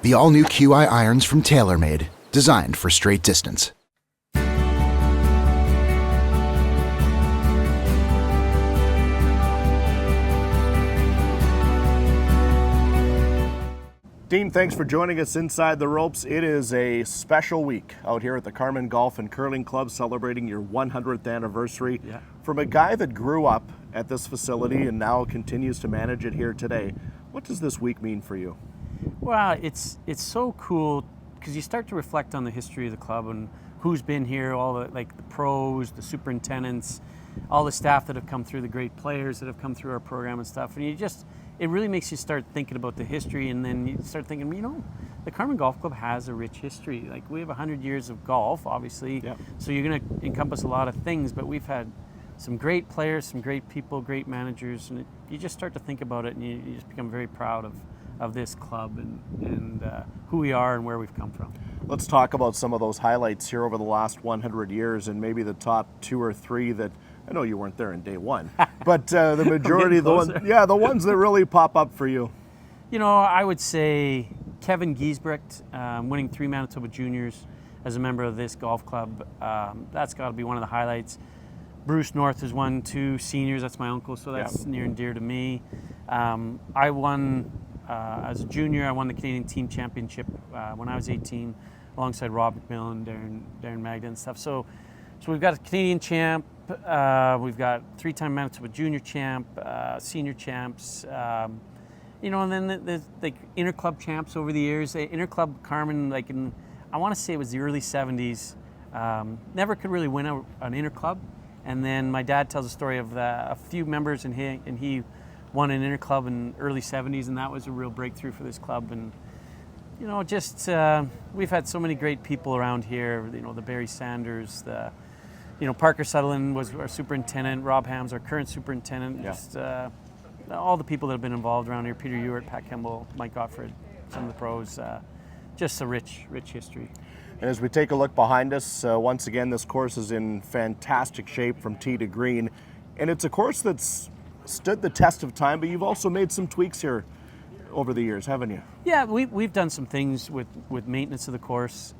The all-new QI irons from TaylorMade, designed for straight distance. Dean, thanks for joining us inside the ropes. It is a special week out here at the Carman Golf and Curling Club celebrating your 100th anniversary. Yeah. From a guy that grew up at this facility and now continues to manage it here today, what does this week mean for you? Well, it's so cool because you start to reflect on the history of the club and who's been here, all the the pros, the superintendents, all the staff that have come through, the great players that have come through our program and stuff. And it really makes you start thinking about the history, and then you start thinking, the Carman Golf Club has a rich history. Like, we have 100 years of golf, obviously, Yep. So you're going to encompass a lot of things, but we've had some great players, some great people, great managers, and you just start to think about it, and you just become very proud of this club and who we are and where we've come from. Let's talk about some of those highlights here over the last 100 years and maybe the top 2 or 3 that, I know you weren't there in day one, but the majority of the ones that really pop up for you. I would say Kevin Giesbrecht, winning 3 Manitoba Juniors as a member of this golf club. That's got to be one of the highlights. Bruce North has won 2 seniors. That's my uncle, so that's near and dear to me. I won, as a junior, I won the Canadian Team Championship when I was 18, alongside Rob McMillan, Darren Magda and stuff. So we've got a Canadian champ. We've got 3-time Manitoba Junior champ, senior champs. And then there's interclub champs over the years. Interclub Carman, I want to say it was the early 70s. Never could really win an interclub. And then my dad tells a story of a few members, and he won an interclub in early 70s, and that was a real breakthrough for this club. And we've had so many great people around here. The Barry Sanders, Parker Sutherland was our superintendent. Rob Hams, our current superintendent. Yeah. Just all the people that have been involved around here. Peter Ewart, Pat Kemble, Mike Gottfried, some of the pros. Just a rich history. And as we take a look behind us, once again, this course is in fantastic shape from tee to green. And it's a course that's stood the test of time, but you've also made some tweaks here over the years, haven't you? Yeah, we've done some things with maintenance of the course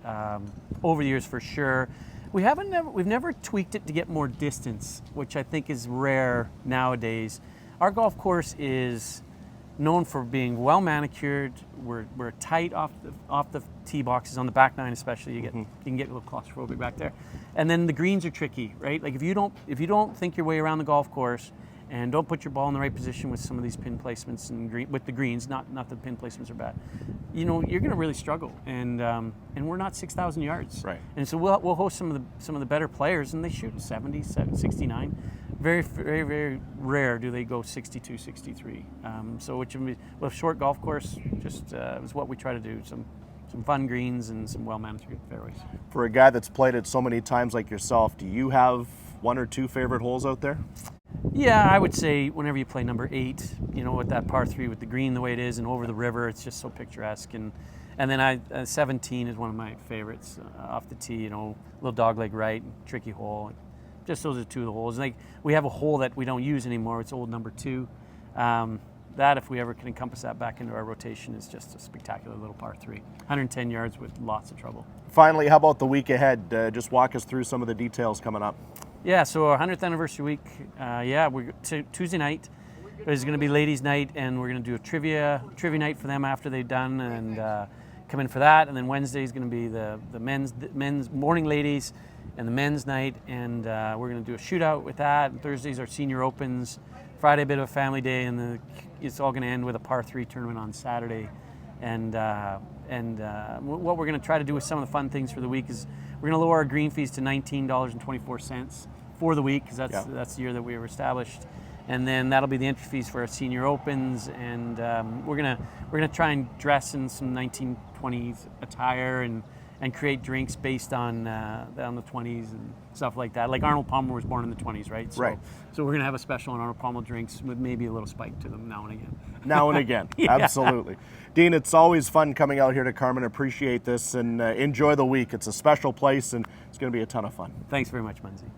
over the years, for sure. We've never tweaked it to get more distance, which I think is rare nowadays. Our golf course is known for being well manicured. We're tight off the tee boxes, on the back 9 especially. You can get a little claustrophobic back there. And then the greens are tricky, right? Like, if you don't think your way around the golf course and don't put your ball in the right position with some of these pin placements and with the greens, not that the pin placements are bad, you're going to really struggle. And we're not 6,000 yards, right? And so we'll host some of the better players, and they shoot 70, 69. Very, very, very rare do they go 62, 63. So with a short golf course, just is what we try to do. Some fun greens and some well-manicured fairways. For a guy that's played it so many times like yourself, do you have 1 or 2 favorite holes out there? Yeah, I would say whenever you play number 8, with that par 3 with the green the way it is and over the river, it's just so picturesque. And then 17 is one of my favorites off the tee. Little dogleg right, tricky hole. Just those are 2 of the holes. We have a hole that we don't use anymore. It's old number 2. That, if we ever can encompass that back into our rotation, is just a spectacular little par 3. 110 yards with lots of trouble. Finally, how about the week ahead? Just walk us through some of the details coming up. Yeah, so our 100th anniversary week, we're Tuesday night is going to be ladies' night, and we're going to do a trivia night for them after they've done, and come in for that. And then Wednesday is going to be the men's morning ladies and the men's night, and we're going to do a shootout with that. And Thursday's our senior opens. Friday, a bit of a family day, and it's all going to end with a par 3 tournament on Saturday. And what we're going to try to do with some of the fun things for the week is we're going to lower our green fees to $19.24 for the week, because that's the year that we were established. And then that'll be the entry fees for our senior opens, and we're gonna try and dress in some 1920s attire and create drinks based on the 20s and stuff like that. Like Arnold Palmer was born in the 20s, right? Right. So we're gonna have a special on Arnold Palmer drinks with maybe a little spike to them now and again. Now and again, Yeah. Absolutely. Dean, it's always fun coming out here to Carman. Appreciate this, and enjoy the week. It's a special place, and it's going to be a ton of fun. Thanks very much, Munzie.